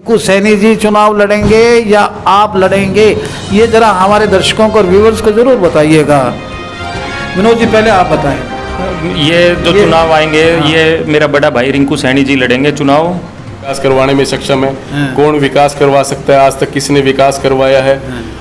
को सैनी जी चुनाव लड़ेंगे या आप लड़ेंगे, ये जरा हमारे दर्शकों को और व्यूवर्स को जरूर बताइएगा। विनोद जी पहले आप बताएं। ये जो चुनाव आएंगे ये मेरा बड़ा भाई रिंकू सैनी जी लड़ेंगे चुनाव। विकास करवाने में सक्षम है, कौन विकास करवा सकता है, आज तक किसने विकास करवाया है।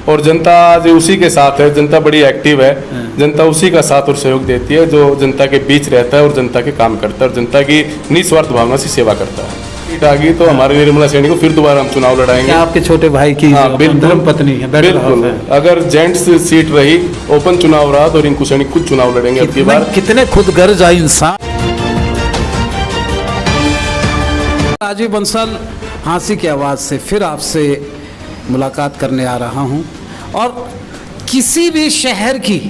और जनता आज उसी के साथ है, जनता बड़ी एक्टिव है, जनता उसी का साथ और सहयोग देती है जो जनता के बीच रहता है और जनता के काम करता है और जनता की निस्वार्थ भावना से सेवा करता है। सीट आ गई तो हमारे निर्मला सैनी को फिर दोबारा हम चुनाव लड़ाएंगे। आपके छोटे भाई की धर्म पत्नी है, बिल्कुल। अगर जेंट्स सीट रही, ओपन चुनाव रहा तो रिंकू सैनी खुद चुनाव लड़ेंगे अब की बार। कितने खुदगर्ज इंसान। राजीव बंसल हाँसी की आवाज़ से फिर आपसे मुलाकात करने आ रहा हूं। और किसी भी शहर की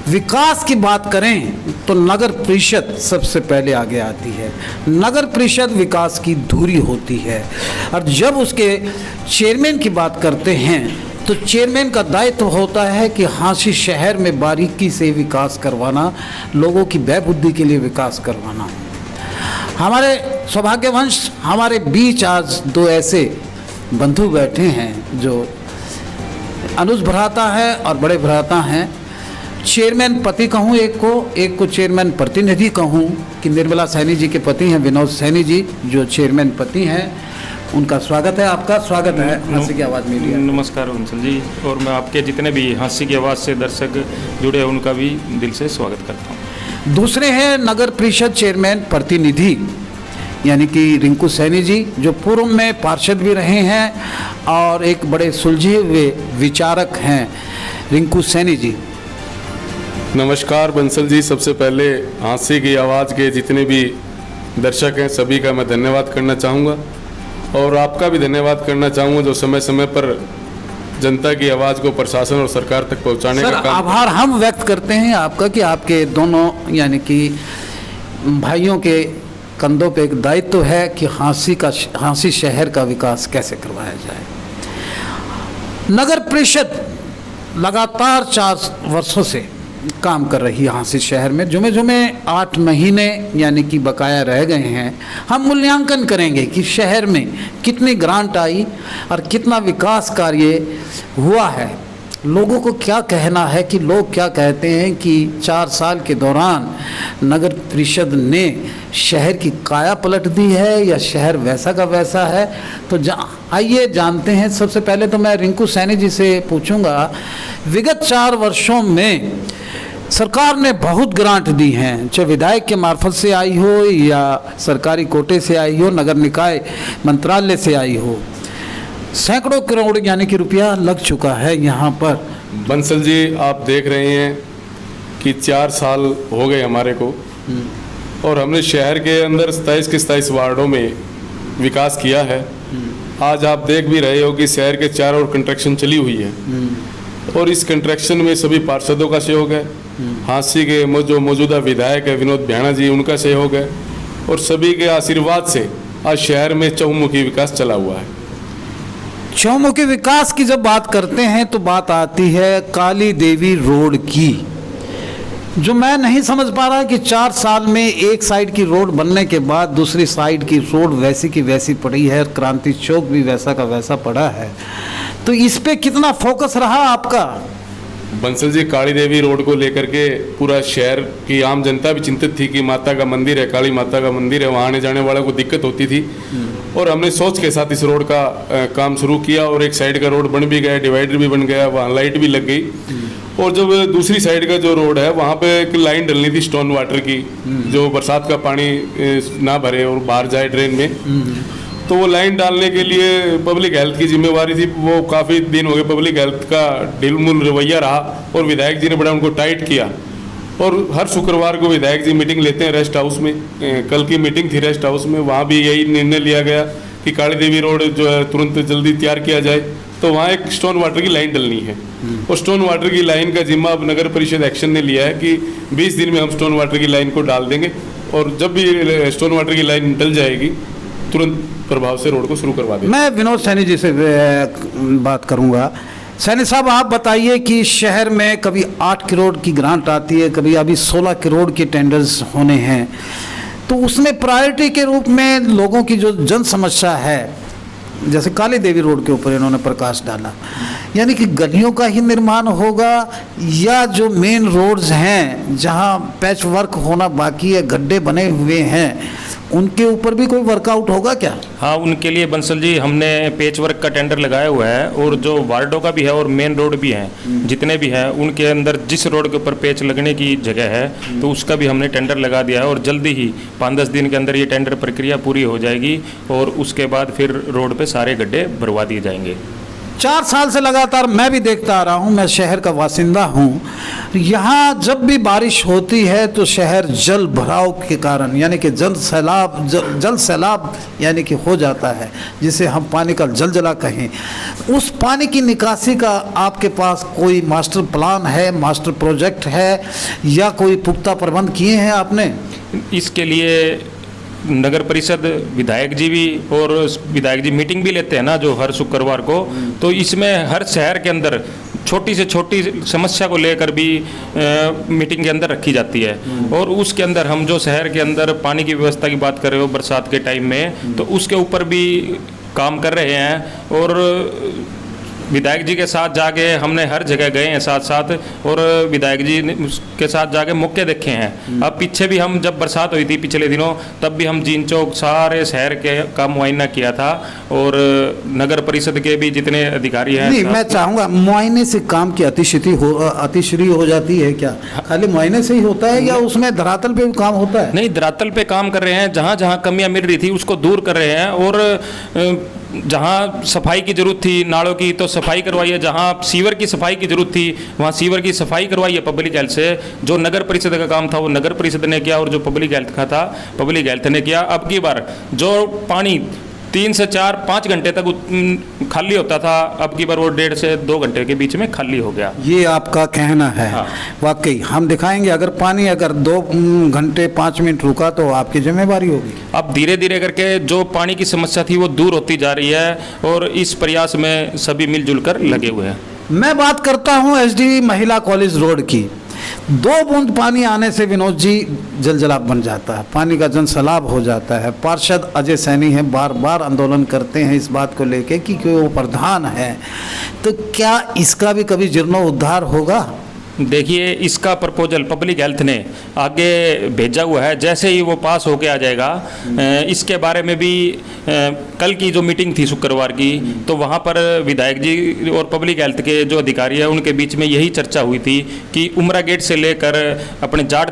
विकास की बात करें तो नगर परिषद सबसे पहले आगे आती है। नगर परिषद विकास की धुरी होती है और जब उसके चेयरमैन की बात करते हैं तो चेयरमैन का दायित्व होता है कि हाँसी शहर में बारीकी से विकास करवाना, लोगों की बहबुद्धि के लिए विकास करवाना। हमारे सौभाग्यवंश हमारे बीच आज दो ऐसे बंधु बैठे हैं जो अनुज भ्राता है और बड़े भ्राता हैं। चेयरमैन पति कहूँ एक को चेयरमैन प्रतिनिधि कहूँ कि निर्मला सैनी जी के पति हैं विनोद सैनी जी जो चेयरमैन पति हैं। उनका स्वागत है, आपका स्वागत है हाँसी की आवाज़ मीडिया। नमस्कार बंसल जी, और मैं आपके जितने भी हाँसी की आवाज़ से दर्शक जुड़े हैं उनका भी दिल से स्वागत करता हूँ। दूसरे हैं नगर परिषद चेयरमैन प्रतिनिधि यानी कि रिंकू सैनी जी जो पूर्व में पार्षद भी रहे हैं और एक बड़े सुलझे हुए विचारक हैं। रिंकू सैनी जी नमस्कार बंसल जी। सबसे पहले हाँसी की आवाज़ के जितने भी दर्शक हैं सभी का मैं धन्यवाद करना चाहूँगा और आपका भी धन्यवाद करना चाहूँगा जो समय समय पर जनता की आवाज़ को प्रशासन और सरकार तक पहुँचाने का काम। आभार हम व्यक्त करते हैं आपका कि आपके दोनों यानी कि भाइयों के कंधों पे एक दायित्व है कि हाँसी शहर का विकास कैसे करवाया जाए। नगर परिषद लगातार 4 वर्षों से काम कर रही है हाँसी शहर में। जुमे 8 महीने यानी कि बकाया रह गए हैं। हम मूल्यांकन करेंगे कि शहर में कितनी ग्रांट आई और कितना विकास कार्य हुआ है। लोगों को क्या कहना है कि लोग क्या कहते हैं कि 4 साल के दौरान नगर परिषद ने शहर की काया पलट दी है या शहर वैसा का वैसा है। तो आइए जानते हैं। सबसे पहले तो मैं रिंकू सैनी जी से पूछूंगा, विगत 4 वर्षों में सरकार ने बहुत ग्रांट दी हैं, चाहे विधायक के मार्फत से आई हो या सरकारी कोटे से आई हो, नगर निकाय मंत्रालय से आई हो। सैकड़ों करोड़ यानी कि रुपया लग चुका है यहाँ पर। बंसल जी आप देख रहे हैं कि 4 साल हो गए हमारे को और हमने शहर के अंदर 27 के 27 वार्डों में विकास किया है। आज आप देख भी रहे हो कि शहर के 4 और कंस्ट्रक्शन चली हुई है और इस कंस्ट्रक्शन में सभी पार्षदों का सहयोग है। हाँसी के जो मौजूदा विधायक है विनोद भ्याणा जी उनका सहयोग है और सभी के आशीर्वाद से आज शहर में चहुमुखी विकास चला हुआ है। चहुमुखी विकास की जब बात करते हैं तो बात आती है काली देवी रोड की, जो मैं नहीं समझ पा रहा कि 4 साल में एक साइड की रोड बनने के बाद दूसरी साइड की रोड वैसी की वैसी पड़ी है। क्रांति चौक भी वैसा का वैसा पड़ा है। तो इस पे कितना फोकस रहा आपका? बंसल जी काली देवी रोड को लेकर के पूरा शहर की आम जनता भी चिंतित थी कि माता का मंदिर है, काली माता का मंदिर है, वहाँ आने जाने वालों को दिक्कत होती थी और हमने सोच के साथ इस रोड का काम शुरू किया और एक साइड का रोड बन भी गया, डिवाइडर भी बन गया, वहाँ लाइट भी लग गई। और जब दूसरी साइड का जो रोड है वहाँ पे एक लाइन डलनी थी स्टोन वाटर की, जो बरसात का पानी ना भरे और बाहर जाए ड्रेन में, तो वो लाइन डालने के लिए पब्लिक हेल्थ की जिम्मेवारी थी। वो काफ़ी दिन हो गए पब्लिक हेल्थ का ढिलमुल रवैया रहा और विधायक जी ने बड़ा उनको टाइट किया और हर शुक्रवार को विधायक जी मीटिंग लेते हैं रेस्ट हाउस में। कल की मीटिंग थी रेस्ट हाउस में, वहाँ भी यही निर्णय लिया गया कि काली देवी रोड जो है तुरंत जल्दी तैयार किया जाए। तो वहाँ एक स्टोन वाटर की लाइन डलनी है और स्टोन वाटर की लाइन का जिम्मा अब नगर परिषद एक्शन ने लिया है कि 20 दिन में हम स्टोन वाटर की लाइन को डाल देंगे और जब भी स्टोन वाटर की लाइन डल जाएगी तुरंत प्रभाव से रोड को शुरू करवा देंगे। मैं विनोद सैनी जी से बात करूंगा। सैनी साहब आप बताइए कि शहर में कभी 8 करोड़ की ग्रांट आती है, कभी अभी 16 करोड़ के टेंडर्स होने हैं, तो उसमें प्रायोरिटी के रूप में लोगों की जो जन समस्या है जैसे काली देवी रोड के ऊपर इन्होंने प्रकाश डाला, यानी कि गलियों का ही निर्माण होगा या जो मेन रोड्स हैं जहां पैच वर्क होना बाकी है, गड्ढे बने हुए हैं, उनके ऊपर भी कोई वर्कआउट होगा क्या? हाँ, उनके लिए बंसल जी हमने पेच वर्क का टेंडर लगाया हुआ है, और जो वार्डों का भी है और मेन रोड भी हैं, जितने भी हैं उनके अंदर जिस रोड के ऊपर पेच लगने की जगह है तो उसका भी हमने टेंडर लगा दिया है, और जल्दी ही 5-10 दिन के अंदर ये टेंडर प्रक्रिया पूरी हो जाएगी, और उसके बाद फिर रोड पे सारे गड्ढे भरवा दिए जाएंगे। 4 साल से लगातार मैं भी देखता आ रहा हूँ, मैं शहर का वासिंदा हूँ, यहाँ जब भी बारिश होती है तो शहर जल भराव के कारण यानी कि जल सैलाब यानी कि हो जाता है, जिसे हम पानी का जलजला कहें। उस पानी की निकासी का आपके पास कोई मास्टर प्लान है, मास्टर प्रोजेक्ट है, या कोई पुख्ता प्रबंध किए हैं आपने? इसके लिए नगर परिषद विधायक जी भी और विधायक जी मीटिंग भी लेते हैं ना, जो हर शुक्रवार को, तो इसमें हर शहर के अंदर छोटी से छोटी समस्या को लेकर भी मीटिंग के अंदर रखी जाती है, और उसके अंदर हम जो शहर के अंदर पानी की व्यवस्था की बात कर रहे हो बरसात के टाइम में, तो उसके ऊपर भी काम कर रहे हैं, और विधायक जी के साथ जाके हमने हर जगह गए हैं साथ साथ, और विधायक जी के साथ जाके मौके देखे हैं। अब पीछे भी हम जब बरसात हुई थी पिछले दिनों, तब भी हम जीन चौक सारे शहर के का मुआयना किया था, और नगर परिषद के भी जितने अधिकारी हैं। नहीं, मैं चाहूँगा मुआयने से काम की अतिश्री हो जाती है क्या? खाली मुआयने से ही होता है या उसमें धरातल पे भी काम होता है? नहीं, धरातल पे काम कर रहे हैं, जहाँ जहाँ कमियाँ मिल रही थी उसको दूर कर रहे हैं, और जहाँ सफाई की जरूरत थी नालों की तो सफाई करवाई है, जहाँ सीवर की सफाई की जरूरत थी वहाँ सीवर की सफाई करवाई है पब्लिक हेल्थ से। जो नगर परिषद का काम था वो नगर परिषद ने किया, और जो पब्लिक हेल्थ का था पब्लिक हेल्थ ने किया। अब की बार जो पानी 3 से 4-5 घंटे तक खाली होता था, अब की बार वो 1.5 से 2 घंटे के बीच में खाली हो गया। ये आपका कहना है? हाँ। वाकई हम दिखाएंगे, अगर पानी अगर 2 घंटे 5 मिनट रुका तो आपकी जिम्मेवारी होगी। अब धीरे धीरे करके जो पानी की समस्या थी वो दूर होती जा रही है, और इस प्रयास में सभी मिलजुल कर लगे हुए हैं। मैं बात करता हूँ एसडी महिला कॉलेज रोड की। 2 बूंद पानी आने से विनोद जी जलजलाप बन जाता है, पानी का जन सैलाब हो जाता है। पार्षद अजय सैनी हैं, बार बार आंदोलन करते हैं इस बात को लेके कि वो प्रधान है, तो क्या इसका भी कभी जीर्णोद्धार होगा? देखिए, इसका प्रपोजल पब्लिक हेल्थ ने आगे भेजा हुआ है, जैसे ही वो पास होके आ जाएगा, इसके बारे में भी कल की जो मीटिंग थी शुक्रवार की, तो वहाँ पर विधायक जी और पब्लिक हेल्थ के जो अधिकारी हैं उनके बीच में यही चर्चा हुई थी कि उमरा गेट से लेकर अपने जाट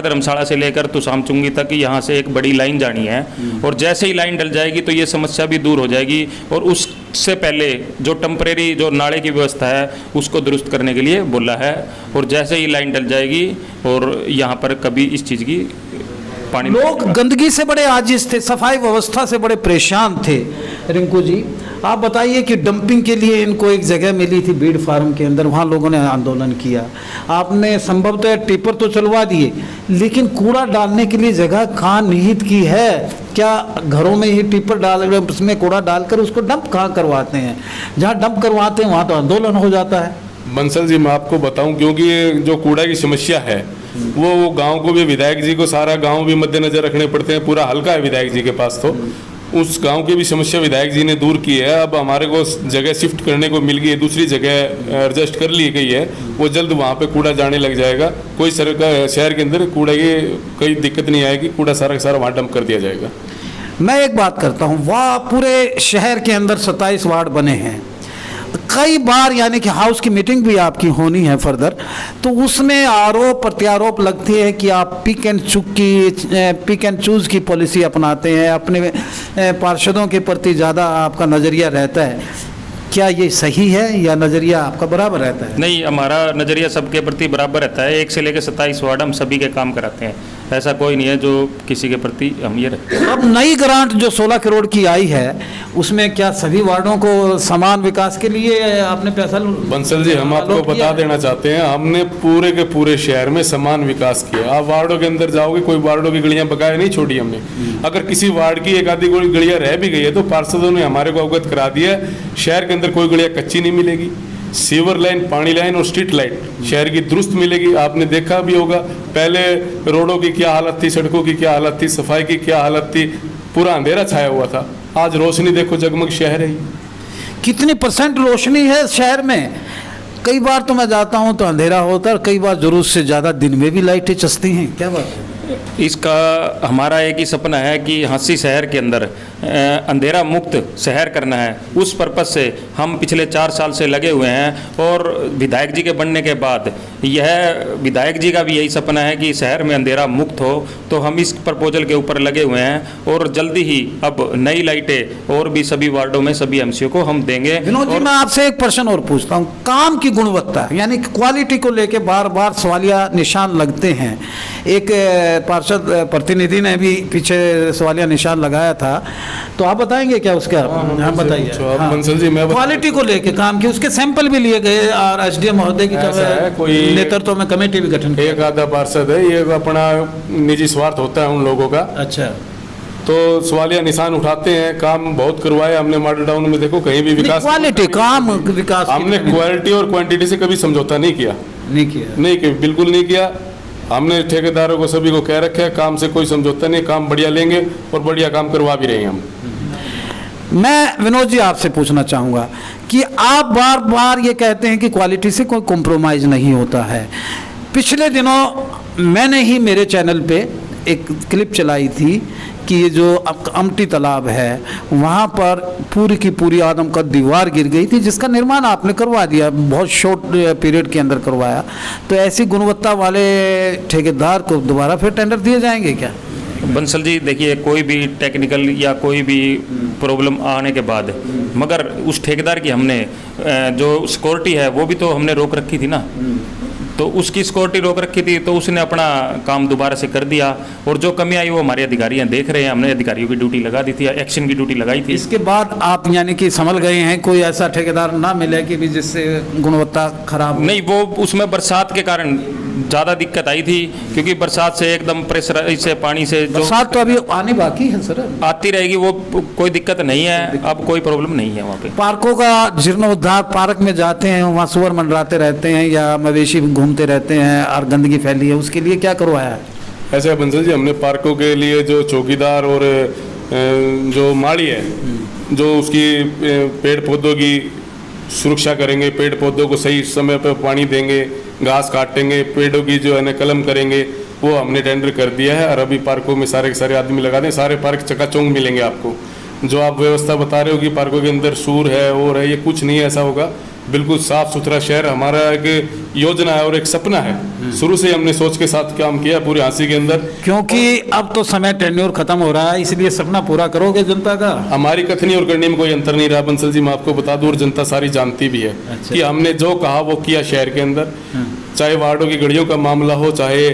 धर्मशाला से लेकर तुसामचुंगी तक यहाँ से एक बड़ी लाइन जानी है, और जैसे ही लाइन डल जाएगी तो ये समस्या भी दूर हो जाएगी, और उससे पहले जो टेम्परेरी जो नाले की व्यवस्था है उसको दुरुस्त करने के लिए बोला है, और जैसे ही लाइन डल जाएगी और यहाँ पर कभी इस चीज़ की पानी, लोग गंदगी से बड़े आजिज थे, सफाई व्यवस्था से बड़े परेशान थे। रिंकू जी, आप बताइए कि डंपिंग के लिए इनको एक जगह मिली थी बीड़ फार्म के अंदर, वहाँ लोगों ने आंदोलन किया, आपने संभवतः टिपर तो चलवा दिए, लेकिन कूड़ा डालने के लिए जगह कहाँ निहित की है? क्या घरों में ही टिपर डाल उसमें कूड़ा डालकर उसको डंप कहाँ करवाते हैं? जहाँ डंप करवाते हैं वहाँ तो आंदोलन हो जाता है। बंसल जी, मैं आपको बताऊं, क्योंकि ये जो कूड़ा की समस्या है वो गांव को भी, विधायक जी को सारा गांव भी मद्देनजर रखने पड़ते हैं, पूरा हल्का है विधायक जी के पास, तो उस गांव की भी समस्या विधायक जी ने दूर की है। अब हमारे को जगह शिफ्ट करने को मिल गई है, दूसरी जगह एडजस्ट कर ली गई है, वो जल्द वहाँ पे कूड़ा जाने लग जाएगा। कोई शहर के अंदर कूड़ा की कोई दिक्कत नहीं आएगी, कूड़ा सारा का सारा वहाँ डंप कर दिया जाएगा। मैं एक बात करता हूँ, वह पूरे शहर के अंदर 27 वार्ड बने हैं, कई बार यानी कि हाउस की मीटिंग भी आपकी होनी है फर्दर, तो उसमें आरोप प्रत्यारोप लगती है कि आप पिक एंड चूज की पॉलिसी अपनाते हैं, अपने पार्षदों के प्रति ज़्यादा आपका नज़रिया रहता है। क्या ये सही है या नज़रिया आपका बराबर रहता है? नहीं, हमारा नज़रिया सबके प्रति बराबर रहता है। 1 से लेकर 27 वार्ड हम सभी के काम कराते हैं, ऐसा कोई नहीं है जो किसी के प्रति हम ये रखते हैं। अब नई ग्रांट जो 16 करोड़ की आई है, उसमें क्या सभी वार्डों को समान विकास के लिए आपने पैसा? बंसल जी, हम आपको बता देना चाहते हैं, हमने पूरे के पूरे शहर में समान विकास किया। आप वार्डों के अंदर जाओगे, कोई वार्डों की गलियां बकाया नहीं छोड़ी हमने। अगर किसी वार्ड की एक आधी गलियां रह भी गई है तो पार्षदों ने हमारे को अवगत करा दिया, शहर के अंदर कोई गलियां कच्ची नहीं मिलेगी। सीवर लाइन, पानी लाइन और स्ट्रीट लाइट शहर की दुरुस्त मिलेगी। आपने देखा भी होगा पहले रोडों की क्या हालत थी, सड़कों की क्या हालत थी, सफाई की क्या हालत थी। पूरा अंधेरा छाया हुआ था। आज रोशनी देखो, जगमग शहर है। कितनी % रोशनी है शहर में? कई बार तो मैं जाता हूँ तो अंधेरा होता है और कई बार जरूरत से ज़्यादा दिन में भी लाइटें चसती हैं। क्या बात है? इसका हमारा एक ही सपना है कि हांसी शहर के अंदर अंधेरा मुक्त शहर करना है। उस पर्पज़ से हम पिछले 4 साल से लगे हुए हैं और विधायक जी के बनने के बाद यह विधायक जी का भी यही सपना है कि शहर में अंधेरा मुक्त हो। तो हम इस प्रपोजल के ऊपर लगे हुए हैं और जल्दी ही अब नई लाइटें और भी सभी वार्डों में सभी एमसीओ को हम देंगे। विनोद जी, मैं आपसे एक प्रश्न और पूछता हूँ। काम की गुणवत्ता यानी क्वालिटी को लेके बार बार सवालिया निशान लगते हैं। एक पार्षद प्रतिनिधि ने भी पीछे सवालिया निशान लगाया था, तो आप बताएंगे क्या उसका? हम बताइए। बंसल जी, मैं क्वालिटी को लेके काम की उसके सैंपल भी लिए गए और एसडीएम महोदय की कोई नेतृत्व में कमेटी भी गठन एक आधा पार्षद है, ये अपना निजी स्वार्थ होता है उन लोगों का। अच्छा, तो सवालिया निशान उठाते हैं। काम बहुत करवाया हमने मॉडल टाउन में, देखो कहीं भी विकास, क्वालिटी काम विकास हमने क्वालिटी और क्वांटिटी से कभी समझौता नहीं किया, बिल्कुल नहीं किया। हमने ठेकेदारों को सभी को कह रखा है, काम से कोई समझौता नहीं, काम बढ़िया लेंगे और बढ़िया काम करवा भी रहे हैं हम। मैं विनोद जी आपसे पूछना चाहूँगा कि आप बार बार ये कहते हैं कि क्वालिटी से कोई कॉम्प्रोमाइज़ नहीं होता है। पिछले दिनों मैंने ही मेरे चैनल पे एक क्लिप चलाई थी कि ये जो अमटी तालाब है वहाँ पर पूरी की पूरी आदमकद दीवार गिर गई थी, जिसका निर्माण आपने करवा दिया, बहुत शॉर्ट पीरियड के अंदर करवाया। तो ऐसी गुणवत्ता वाले ठेकेदार को दोबारा फिर टेंडर दिए जाएंगे क्या? बंसल जी देखिए, कोई भी टेक्निकल या कोई भी प्रॉब्लम आने के बाद मगर उस ठेकेदार की हमने जो सिक्योरिटी है वो भी तो हमने रोक रखी थी ना, तो उसकी सिक्योरिटी रोक रखी थी, तो उसने अपना काम दोबारा से कर दिया। और जो कमी आई वो हमारे अधिकारी हैं देख रहे हैं। हमने अधिकारियों की ड्यूटी लगा दी थी, एक्शन की ड्यूटी लगाई थी। इसके बाद आप यानी कि संभल गए हैं, कोई ऐसा ठेकेदार ना मिले कि भी जिससे गुणवत्ता खराब हो? नहीं, वो उसमें बरसात के कारण ज़्यादा दिक्कत आई थी, क्योंकि बरसात से एकदम प्रेशर से पानी से जो बरसात तो अभी आने बाकी है सर, आती रहेगी, वो कोई दिक्कत नहीं है, अब कोई प्रॉब्लम नहीं है वहाँ पे। पार्कों का जीर्णोद्धार, पार्क में जाते हैं वहाँ सुअर मंडराते रहते हैं या मवेशी घूमते रहते हैं और गंदगी फैली है, उसके लिए क्या करवाया है? ऐसे बंसल जी, हमने पार्कों के लिए जो चौकीदार और जो माली है, जो उसकी पेड़ पौधों की सुरक्षा करेंगे, पेड़ पौधों को सही समय पर पानी देंगे, घास काटेंगे, पेड़ों की जो है ना कलम करेंगे, वो हमने टेंडर कर दिया है। और अभी पार्कों में सारे के सारे आदमी लगा दें, सारे पार्क चकाचौंध मिलेंगे आपको। जो आप व्यवस्था बता रहे हो कि पार्कों के अंदर सूर है और है, ये कुछ नहीं ऐसा होगा। बिल्कुल साफ सुथरा शहर हमारा एक योजना है और एक सपना है। शुरू से हमने सोच के साथ काम किया पूरे हांसी के अंदर, क्योंकि अब तो समय टेन्योर खत्म हो रहा है, इसलिए सपना पूरा करोगे जनता का? हमारी कथनी और करनी में कोई अंतर नहीं रहा बंसल जी, मैं आपको बता दूं, और जनता सारी जानती भी है। अच्छा। कि हमने जो कहा वो किया शहर के अंदर, चाहे वार्डों की गलियों का मामला हो, चाहे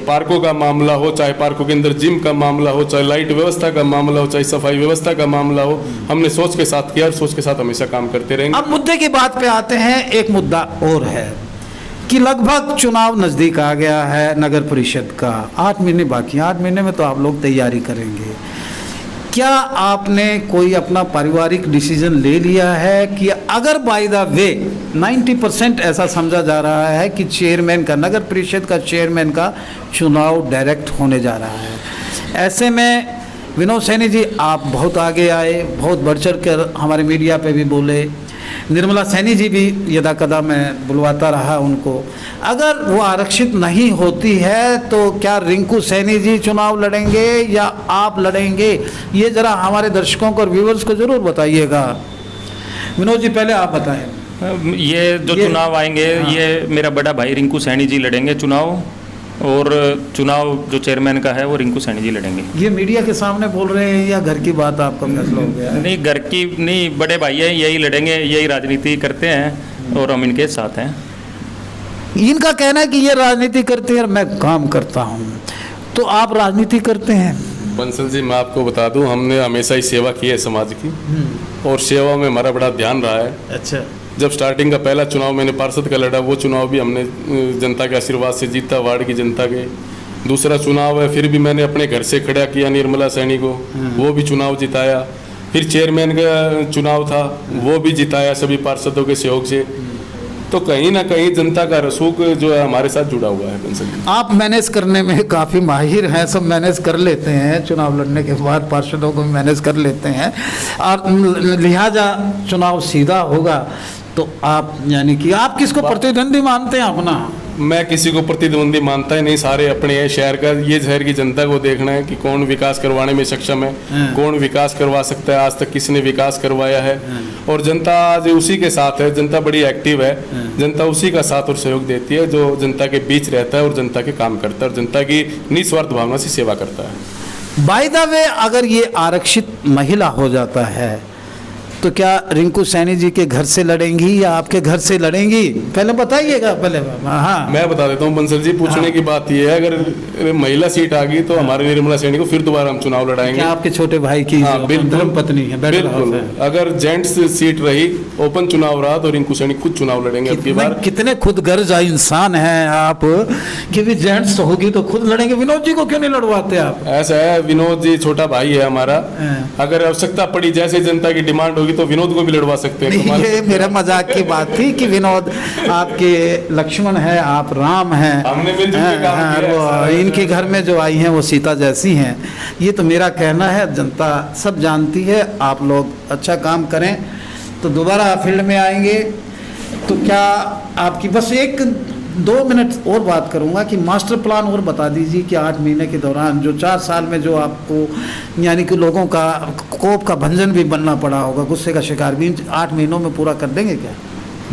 पार्कों का मामला हो, चाहे पार्कों के अंदर जिम का मामला हो, चाहे लाइट व्यवस्था का मामला हो, चाहे सफाई व्यवस्था का मामला हो, हमने सोच के साथ किया और सोच के साथ हमेशा काम करते रहेंगे। अब मुद्दे की बात पे आते हैं। एक मुद्दा और है कि लगभग चुनाव नज़दीक आ गया है नगर परिषद का, 8 महीने बाकी, 8 महीने में तो आप लोग तैयारी करेंगे। क्या आपने कोई अपना पारिवारिक डिसीजन ले लिया है कि अगर बाय द वे 90% ऐसा समझा जा रहा है कि चेयरमैन का, नगर परिषद का चेयरमैन का चुनाव डायरेक्ट होने जा रहा है, ऐसे में विनोद सैनी जी आप बहुत आगे आए, बहुत बढ़ चढ़ कर हमारे मीडिया पे भी बोले, निर्मला सैनी जी भी यदा कदा मैं बुलवाता रहा उनको। अगर वो आरक्षित नहीं होती है तो क्या रिंकू सैनी जी चुनाव लड़ेंगे या आप लड़ेंगे? ये ज़रा हमारे दर्शकों को और व्यूवर्स को ज़रूर बताइएगा। विनोद जी पहले आप बताएं। ये जो चुनाव आएंगे, हाँ। ये मेरा बड़ा भाई रिंकू सैनी जी लड़ेंगे चुनाव, और चुनाव जो चेयरमैन का है वो रिंकू सैनी जी लड़ेंगे। ये मीडिया के सामने बोल रहे हैं या घर की बात आपका फैसला हो गया? नहीं, घर की नहीं, बड़े भाई हैं, यही लड़ेंगे, यही राजनीति करते हैं और हम इनके साथ हैं। इनका कहना है कि ये राजनीति करते हैं और मैं काम करता हूँ, तो आप राजनीति करते हैं? बंसल जी मैं आपको बता दूं, हमने हमेशा ही सेवा की है समाज की, और सेवा में हमारा बड़ा ध्यान रहा है। अच्छा। जब स्टार्टिंग का पहला चुनाव मैंने पार्षद का लड़ा, वो चुनाव भी हमने जनता के आशीर्वाद से जीता, वार्ड की जनता के। दूसरा चुनाव है, फिर भी मैंने अपने घर से खड़ा किया निर्मला सैनी को, वो भी चुनाव जिताया। फिर चेयरमैन का चुनाव था, वो भी जिताया सभी पार्षदों के सहयोग से। तो कहीं ना कहीं जनता का रसूख जो है हमारे साथ जुड़ा हुआ है बंसल जी। आप मैनेज करने में काफ़ी माहिर हैं, सब मैनेज कर लेते हैं, चुनाव लड़ने के बाद पार्षदों को मैनेज कर लेते हैं, और लिहाजा चुनाव सीधा होगा तो आप यानी कि आप किसको प्रतिद्वंदी मानते हैं अपना? मैं किसी को प्रतिद्वंदी मानता ही नहीं, सारे अपने हैं। शहर का, ये शहर की जनता को देखना है कि कौन विकास करवाने में सक्षम है, कौन विकास करवा सकता है, आज तक किसने विकास करवाया है। और जनता आज उसी के साथ है, जनता बड़ी एक्टिव है, जनता उसी का साथ और सहयोग देती है जो जनता के बीच रहता है और जनता के काम करता है और जनता की निस्वार्थ भावना से सेवा करता है। बाय द वे, अगर ये आरक्षित महिला हो जाता है तो क्या रिंकू सैनी जी के घर से लड़ेंगी या आपके घर से लड़ेंगी? पहले बताइएगा पहले। हाँ, मैं बता देता हूँ बंसल जी, पूछने की बात यह है, अगर महिला सीट आ गई तो हमारे निर्मला सैनी को फिर दोबारा हम चुनाव लड़ाएंगे। क्या आपके छोटे भाई की धर्म पत्नी है? बिल्कुल, अगर जेंट्स सीट रही, ओपन चुनाव रहा तो रिंकू सैनी खुद चुनाव लड़ेंगे अब की बार। कितने खुदगर्ज इंसान हैं आप कि भी जेंट्स होगी तो खुद लड़ेंगे। विनोद जी को क्यों नहीं लड़वाते आप? ऐसा है, विनोद जी छोटा भाई है हमारा, अगर आवश्यकता पड़ी, जैसे जनता की डिमांड होगी तो विनोद को भी लड़वा सकते हैं। ये मेरा मजाक की बात थी कि विनोद आपके लक्ष्मण है, आप राम हैं, हमने मिलजुल के काम किया है। इनके घर में जो आई हैं वो सीता जैसी हैं। ये तो मेरा कहना है, जनता सब जानती है। आप लोग अच्छा काम करें तो दोबारा फील्ड में आएंगे। तो क्या आपकी, बस एक 2 मिनट और बात करूंगा कि मास्टर प्लान और बता दीजिए कि 8 महीने के दौरान जो 4 साल में जो आपको यानी कि लोगों का कोप का भंजन भी बनना पड़ा होगा, गुस्से का शिकार भी, 8 महीनों में पूरा कर देंगे क्या?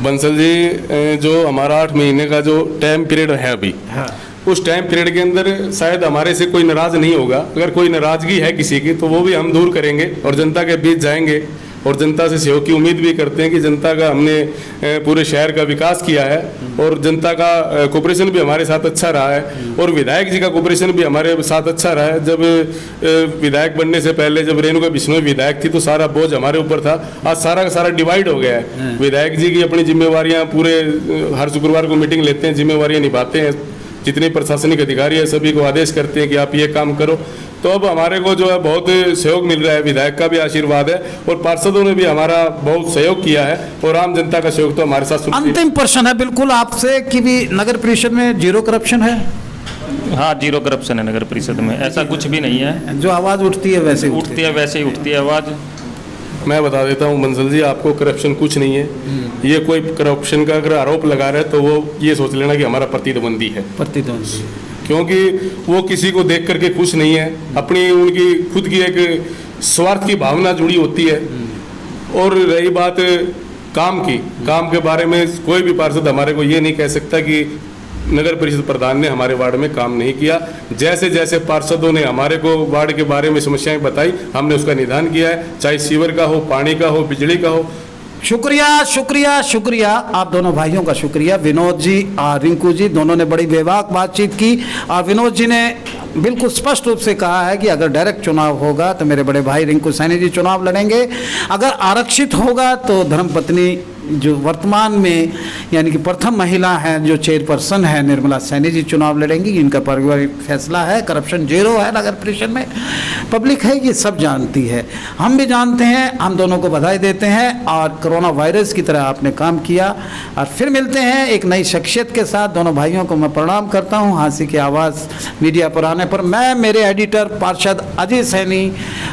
बंसल जी, जो हमारा 8 महीने का जो टाइम पीरियड है अभी, हाँ, उस टाइम पीरियड के अंदर शायद हमारे से कोई नाराज नहीं होगा। अगर कोई नाराजगी है किसी की तो वो भी हम दूर करेंगे और जनता के बीच जाएंगे और जनता से सहयोग की उम्मीद भी करते हैं कि जनता का हमने पूरे शहर का विकास किया है और जनता का कोऑपरेशन भी हमारे साथ अच्छा रहा है और विधायक जी का कोऑपरेशन भी हमारे साथ अच्छा रहा है। जब विधायक बनने से पहले जब रेणुका बिश्नोई विधायक थी तो सारा बोझ हमारे ऊपर था, आज सारा का सारा डिवाइड हो गया है। विधायक जी की अपनी जिम्मेवारियाँ पूरे हर शुक्रवार को मीटिंग लेते हैं, जिम्मेवारियाँ निभाते हैं, जितने प्रशासनिक अधिकारी है सभी को आदेश करते हैं कि आप ये काम करो। तो अब हमारे को जो है बहुत सहयोग मिल रहा है, विधायक का भी आशीर्वाद है और पार्षदों ने भी हमारा बहुत सहयोग किया है और आम जनता का सहयोग तो हमारे साथ। अंतिम प्रश्न है बिल्कुल आपसे कि भी नगर परिषद में 0 करप्शन है? हाँ, 0 करप्शन है नगर परिषद में, ऐसा कुछ भी नहीं है। जो आवाज़ उठती है वैसे उठती है, वैसे ही उठती है आवाज़। मैं बता देता हूँ बंसल जी, आपको करप्शन कुछ नहीं है। ये कोई करप्शन का अगर आरोप लगा रहे तो वो ये सोच लेना कि हमारा प्रतिद्वंदी है, प्रतिद्वंदी, क्योंकि वो किसी को देख करके खुश नहीं है, अपनी उनकी खुद की एक स्वार्थ की भावना जुड़ी होती है। और रही बात काम की, काम के बारे में कोई भी पार्षद हमारे को ये नहीं कह सकता कि नगर परिषद प्रधान ने हमारे वार्ड में काम नहीं किया। जैसे जैसे पार्षदों ने हमारे को वार्ड के बारे में समस्याएं बताई, हमने उसका निदान किया है, चाहे सीवर का हो, पानी का हो, बिजली का हो। शुक्रिया शुक्रिया शुक्रिया, आप दोनों भाइयों का शुक्रिया। विनोद जी और रिंकू जी दोनों ने बड़ी बेबाक बातचीत की और विनोद जी ने बिल्कुल स्पष्ट रूप से कहा है कि अगर डायरेक्ट चुनाव होगा तो मेरे बड़े भाई रिंकू सैनी जी चुनाव लड़ेंगे, अगर आरक्षित होगा तो धर्मपत्नी जो वर्तमान में यानी कि प्रथम महिला हैं, जो चेयरपर्सन है निर्मला सैनी जी चुनाव लड़ेंगी। इनका पारिवारिक फैसला है, करप्शन 0 है नगर परिषद में, पब्लिक है ये सब जानती है, हम भी जानते हैं। हम दोनों को बधाई देते हैं और कोरोना वायरस की तरह आपने काम किया। और फिर मिलते हैं एक नई शख्सियत के साथ। दोनों भाइयों को मैं प्रणाम करता हूँ। हाँसी की आवाज़ मीडिया पर आने पर मैं, मेरे एडिटर पार्षद अजय सैनी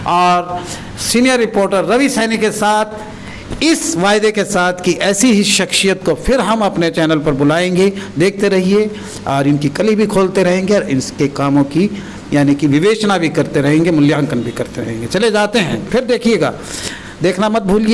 और सीनियर रिपोर्टर रवि सैनी के साथ इस वायदे के साथ कि ऐसी ही शख्सियत को फिर हम अपने चैनल पर बुलाएंगे। देखते रहिए और इनकी कली भी खोलते रहेंगे और इनके कामों की यानी कि विवेचना भी करते रहेंगे, मूल्यांकन भी करते रहेंगे। चले जाते हैं, फिर देखिएगा, देखना मत भूलिए।